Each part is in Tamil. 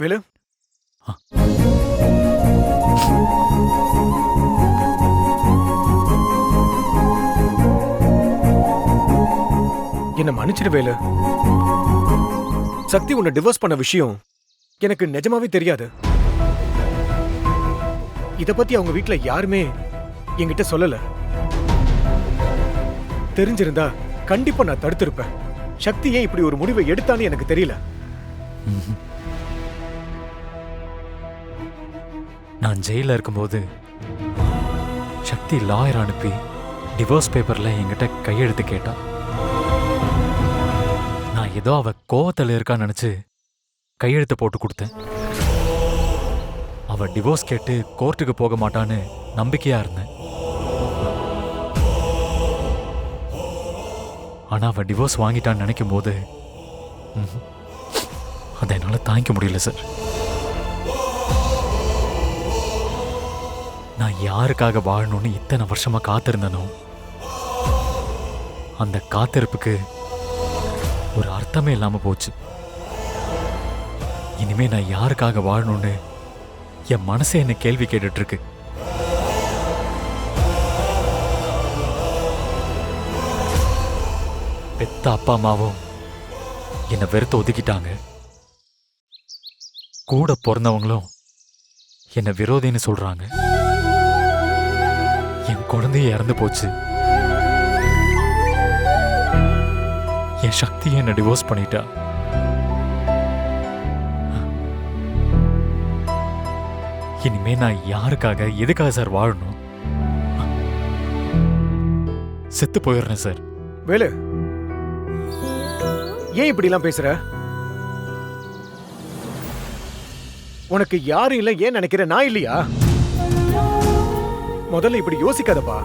வேலு, ஆ. என்ன மன்னிச்சிடு வேலு. சக்தி உன்னை டிவோர்ஸ் பண்ண விஷயம் எனக்கு நிஜமாவே தெரியாது. இத பத்தி அவங்க வீட்ல யாருமே என்கிட்ட சொல்லல. தெரிஞ்சிருந்தா கண்டிப்பா நான் தடுத்திருப்பேன். சக்தி ஏன் இப்படி ஒரு முடிவை எடுத்தான்னு எனக்கு தெரியல. நான் ஜெயில இருக்கும்போது சக்தி லாயர் அனுப்பி டிவோர்ஸ் பேப்பர்ல என்கிட்ட கையெழுத்து கேட்டா. நான் ஏதோ அவ கோவத்தில் இருக்கான்னு நினைச்சு கையெழுத்து போட்டு கொடுத்தேன். அவ டிவோர்ஸ் கேட்டு கோர்ட்டுக்கு போக மாட்டான்னு நம்பிக்கையா இருந்தேன். ஆனா அவ டிவோர்ஸ் வாங்கிட்டான்னு நினைக்கும் போது அதை என்னால தாங்கிக்க முடியல சார். நான் யாருக்காக வாழணும்னு இத்தனை வருஷமா காத்திருந்தனோ அந்த காத்திருப்புக்கு ஒரு அர்த்தமே இல்லாம போச்சு. இனிமே நான் யாருக்காக வாழணும்னு என் மனசே என்ன கேள்வி கேட்டுட்டு இருக்கு. பெத்த அப்பா அம்மாவும் என்னை வெறுத்து ஒதுக்கிட்டாங்க. கூட பிறந்தவங்களும் என்னை விரோதின்னு சொல்றாங்க. என் குழந்தைய இறந்து போச்சு. என் சக்தியை என்ன டிவோர்ஸ் பண்ணிட்டா. இனிமே நான் யாருக்காக எதுக்காக சார் வாழணும்? செத்து போயிடுறேன் சார். வேலு, ஏன் இப்படி எல்லாம் பேசுற? உனக்கு யாரும் இல்ல ஏன் நினைக்கிற? நான் இல்லையா? முதல்ல இப்படி யோசிக்காதப்பா.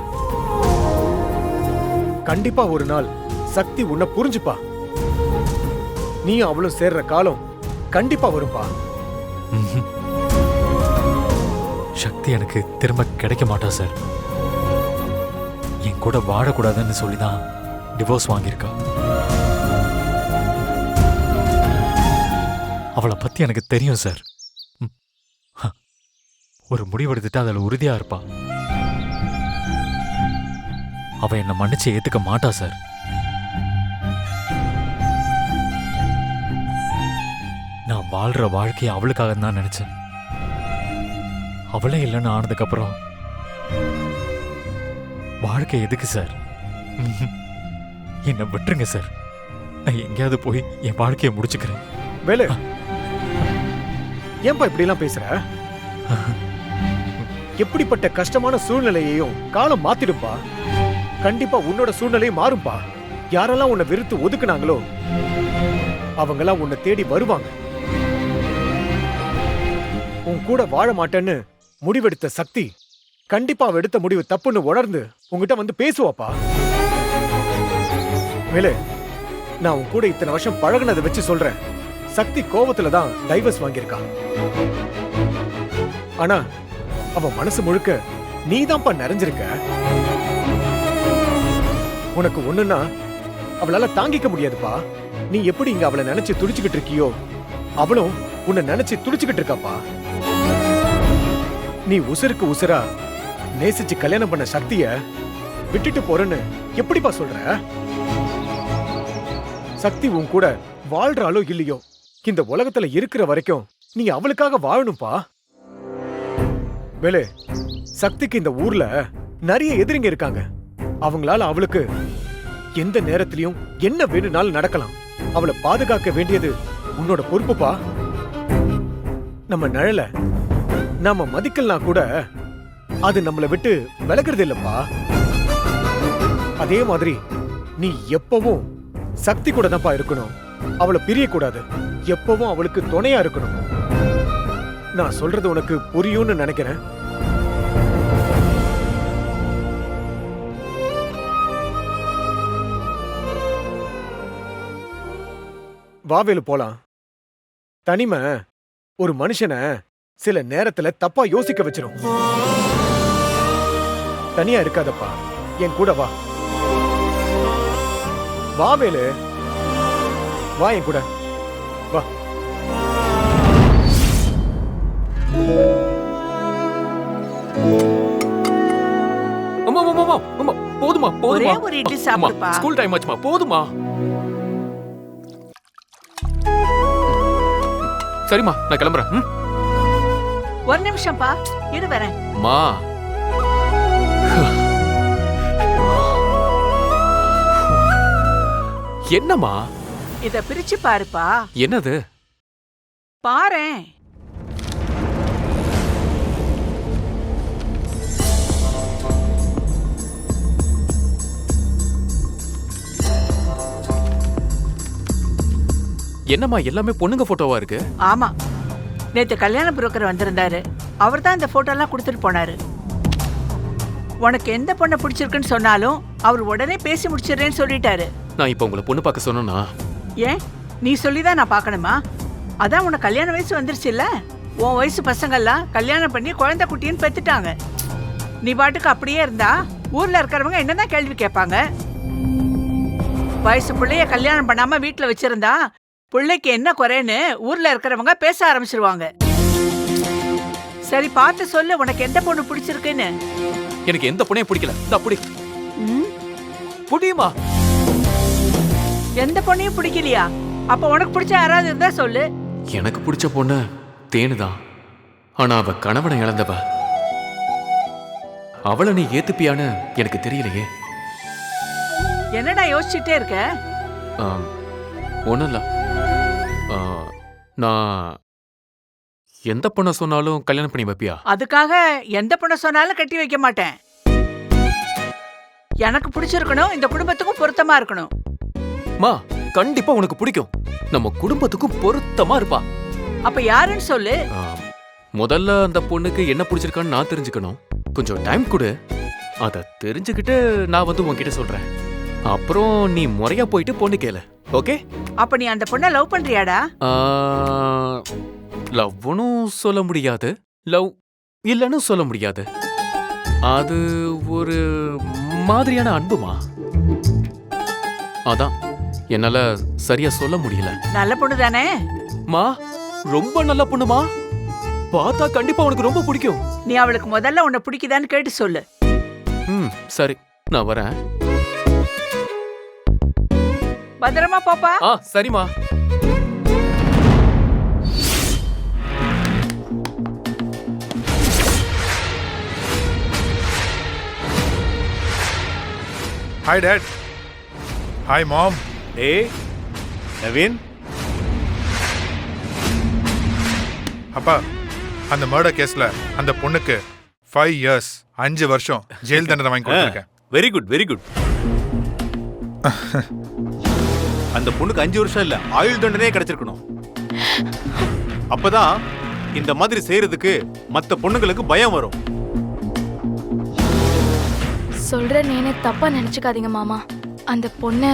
கண்டிப்பா ஒரு நாள் சக்தி உன்னை புரிஞ்சுப்பா. நீ அவளும் சேர்ற காலம் கண்டிப்பா வரும்பா. சக்தி எனக்கு திரும்ப கிடைக்க மாட்டா சார். என் கூட வாழக்கூடாதுன்னு சொல்லிதான் டிவோர்ஸ் வாங்கியிருக்கா. அவளை பத்தி எனக்கு தெரியும் சார். ஒரு முடிவெடுத்துட்டு அதில் உறுதியா இருப்பா. அவ என்னை மன்னிச்சு ஏத்துக்க மாட்டா சார். நான் வாழ்ற வாழ்க்கையை அவளுக்காக தான் நினைச்சேன். அவளே இல்லைன்னு ஆனதுக்கு அப்புறம் வாழ்க்கை எதுக்கு சார்? என்னை விட்டுருங்க சார். நான் எங்கேயாவது போய் என் வாழ்க்கையை முடிச்சுக்கிறேன். வேலு, ஏன்பா இப்படி எல்லாம் பேசுற? எப்படிப்பட்ட கஷ்டமான சூழ்நிலையையும் காலம் மாத்திடும்பா. கண்டிப்பா உன்னோட சூழ்நிலையும் மாறும்பா. யாரெல்லாம் உன்னை வெறுத்து ஒதுக்குனாங்களோ அவங்கெல்லாம் உன்னை தேடி வருவாங்க. உன் கூட வாழ மாட்டேன்னு முடிவெடுத்த சக்தி கண்டிப்பா அவ எடுத்த முடிவு தப்புன்னு உணர்ந்து உங்ககிட்ட வந்து பேசுவாப்பா. வேலு, நான் உன் கூட இத்தனை வருஷம் பழகுனதை வச்சு சொல்றேன். சக்தி கோவத்துல தான் டைவர்ஸ் வாங்கியிருக்கா. ஆனா அவ மனசு முழுக்க நீதான்ப்பா நிறைஞ்சிருக்க. உனக்கு ஒண்ணுன்னா அவளால தாங்கிக்க முடியாதுப்பா. நீ எப்படி இங்க அவளை நினைச்சு துடிச்சுக்கிட்டு இருக்கியோ அவளும் உன்னை நினைச்சு துடிச்சுக்கிட்டு இருக்காப்பா. நீ உசுருக்கு உசுரா நேசிச்சு கல்யாணம் பண்ண சக்திய விட்டுட்டு போறேன்னு எப்படிப்பா சொல்ற? சக்தி உன் கூட வாழ்றாளோ இல்லையோ இந்த உலகத்துல இருக்கிற வரைக்கும் நீ அவளுக்காக வாழணும்பா. வேலு, சக்திக்கு இந்த ஊர்ல நிறைய எதிரிங்க இருக்காங்க. அவங்களால அவளுக்கு எந்த நேரத்திலையும் என்ன வேணும்னாலும் நடக்கலாம். அவளை பாதுகாக்க வேண்டியது உன்னோட பொறுப்புப்பா. நம்ம நிழல நாம மதிக்கலாம் கூட அது நம்மளை விட்டு விலகிறது இல்லப்பா. அதே மாதிரி நீ எப்பவும் சக்தி கூட தான்ப்பா இருக்கணும். அவளை பிரியக்கூடாது. எப்பவும் அவளுக்கு துணையா இருக்கணும். நான் சொல்றது உனக்கு புரியும்னு நினைக்கிறேன். வாவேலு, போலாம். தனிமை ஒரு மனுஷனை சில நேரத்துல தப்பா யோசிக்க வச்சிரும். தனியா இருக்காதப்பா, என் கூட வா. வாவேலு, வா என் கூட வா. ஒரே போதுமா ஒரு இட்லி அம்மா, சாப்பிடுப்பா. ஸ்கூல் டைம் ஆச்சுமா போதுமா சரிம்மா நான் கிளம்புறேன் ம்? ஒரு நிமிஷம்ப்பா, இரு வரேன். அம்மா என்னம்மா இத பிரிச்சு பாருப்பா. என்னது பாரேன். என்னம்மா எல்லாமே பொண்ணுங்க போட்டோவா இருக்கு ஆமா, நேத்து கல்யாண புரோக்கர் வந்திருந்தாரு. அவர் தான் இந்த போட்டோ எல்லாம் கொடுத்துட்டு போனாரு. உனக்கு எந்த பொண்ணை பிடிச்சிருக்குன்னு சொன்னாலும் அவர் உடனே பேசி முடிச்சிடுறேன்னு சொல்லிட்டாரு. நான் இப்ப உங்களை பொண்ணு பார்க்க சொன்னா ஏன் நீ சொல்லிதான் நான் பார்க்கணுமா? அதான் உனக்கு கல்யாண வயசு வந்துருச்சுல்ல. உன் வயசு பசங்கள்லாம் கல்யாணம் பண்ணி குழந்தை குட்டின்னு பெத்துட்டாங்க. நீ பாட்டுக்கு அப்படியே இருந்தா ஊர்ல இருக்கிறவங்க என்னதான் கேள்வி கேட்பாங்க? வயசு பிள்ளைய கல்யாணம் பண்ணாம வீட்டுல வச்சிருந்தா பிள்ளைக்கு என்ன குறைன்னு ஊர்ல இருக்கிறவங்க பேச ஆரம்பிச்சிருவாங்க. சரி பார்த்து சொல்லு, உனக்கு எந்த பொண்ணு பிடிச்சிருக்குன்னு. எனக்கு எந்த பொண்ணையும் பிடிக்கல இந்த அப்படி ம்? புடியுமா எந்த பொண்ணையும் பிடிக்கலையா? அப்ப உனக்கு பிடிச்ச யாராவது இருந்தா சொல்லு. எனக்கு பிடிச்ச பொண்ணு தேனுதான். ஆனா அவ கணவனை இழந்தவ. அவளை நீ ஏத்துப்பியான்னு எனக்கு தெரியலையே. என்னடா யோசிச்சுட்டே இருக்க? ஒன்றும் இல்லை. நான் எந்த பொண்ணை சொன்னாலும் கல்யாணம் பண்ணி வைப்பியா? அதுக்காக எந்த பொண்ணை சொன்னாலும் கட்டி வைக்க மாட்டேன். எனக்கு பிடிச்சிருக்கணும், இந்த குடும்பத்துக்கும் பொருத்தமா இருக்கணும். மா கண்டிப்பா உனக்கு பிடிக்கும். நம்ம குடும்பத்துக்கும் பொருத்தமா இருப்பா. அப்ப யாருன்னு சொல்லு. முதல்ல அந்த பொண்ணுக்கு என்ன பிடிச்சிருக்கான்னு நான் தெரிஞ்சுக்கணும். கொஞ்சம் டைம் கொடு. அதை தெரிஞ்சுக்கிட்டு நான் வந்து உன்கிட்ட சொல்றேன். அப்புறம் நீ முறையா போயிட்டு பொண்ணு கேளு. ஓகே? அப்ப நீ அந்த பொண்ணை லவ் பண்றியாடா? லவ்னும் சொல்ல முடியாது, லவ் இல்லன்னு சொல்ல முடியாது. அது ஒரு மாதிரியான அன்புமா. அதான் என்னால சரியா சொல்ல முடியல. நல்ல பொண்ணு தானே? மா ரொம்ப நல்ல பொண்ணுமா. பார்த்தா கண்டிப்பா உனக்கு ரொம்ப பிடிக்கும். நீ அவளுக்கு முதல்ல உன்னை பிடிக்குதான்னு கேட்டு சொல்லு. சரி நான் வரேன். பத்திரமா போப்பா. சரிம்மா. Hi, Dad. Hi, Mom. Hey, Naveen. அப்பா, அந்த மர்டர் கேஸ்ல அந்த பொண்ணுக்கு 5 years 5 வருஷம் ஜெயில் தண்டனை வாங்கி கொடுத்துருக்கேன். Very good very good. அந்த பொண்ணுக்கு 5 வருஷம் இல்ல, ஆயுள் தண்டனையே கிடைச்சிருக்கணும். அப்பதான் இந்த மாதிரி செய்யறதுக்கு மத்த பொண்ணுங்களுக்கு பயம் வரும். சொல்ற நேனே தப்பா நினைச்சுக்காதீங்க மாமா. அந்த பொண்ணு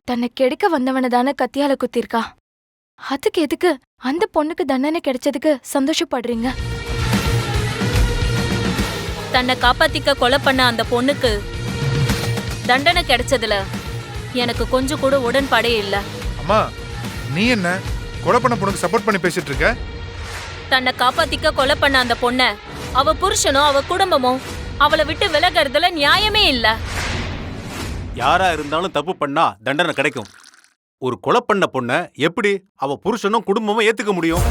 தன்னை கெடுக்க வந்தவன தானே கத்தியால குத்திருக்கா. அதுக்கு எதுக்கு அந்த பொண்ணுக்கு தண்டனை கிடைச்சதுக்கு சந்தோஷப்படுறீங்க? தன்னை காப்பாத்திக்க கொலை பண்ண அந்த பொண்ணுக்கு தண்டனை கிடைச்சதுல எனக்கு கொஞ்சம் கூட உடன்பாடே இல்ல. அம்மா, நீ என்ன கொலை பண்ண பொண்ணுக்கு சப்போர்ட் பண்ணி பேசிட்டு இருக்க? தன்னை காப்பாத்திக்க கொலை பண்ண அந்த பொண்ண அவ புருஷனும் அவ குடும்பமும் அவளை விட்டு விலகிறதுல நியாயமே இல்ல. யாரா இருந்தாலும் தப்பு பண்ணா தண்டனை கிடைக்கும். ஒரு கொலை பண்ண பொண்ண எப்படி அவ புருஷனும் குடும்பமும் ஏத்துக்க முடியும்?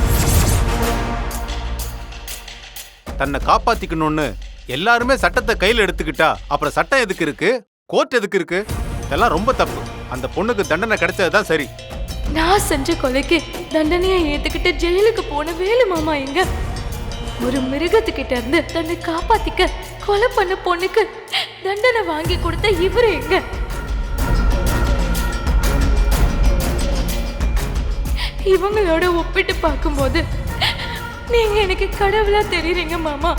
தன்னை காப்பாத்திக்கணும்னு எல்லாருமே சட்டத்தை கையில எடுத்துக்கிட்டா அப்புறம் சட்டம் எதுக்கு இருக்கு, கோர்ட் எதுக்கு இருக்கு? இதெல்லாம் ரொம்ப தப்பு. அந்த பொண்ணுக்கு தண்டனை கிடைச்சதுதான் சரி. நான் செஞ்ச கொலைக்கு தண்டனையை ஏத்துக்கிட்டு ஜெயிலுக்கு போன வேலு மாமா எங்க? ஒரு மிருகத்துக்கிட்ட இருந்து தன்னை காப்பாத்திக்க கொலை பண்ண பொண்ணுக்கு தண்டனை வாங்கி கொடுத்த இவரு எங்க? இவங்களோட ஒப்பிட்டு பார்க்கும்போது நீங்க எனக்கு கடவுளா தெரியுறீங்க மாமா.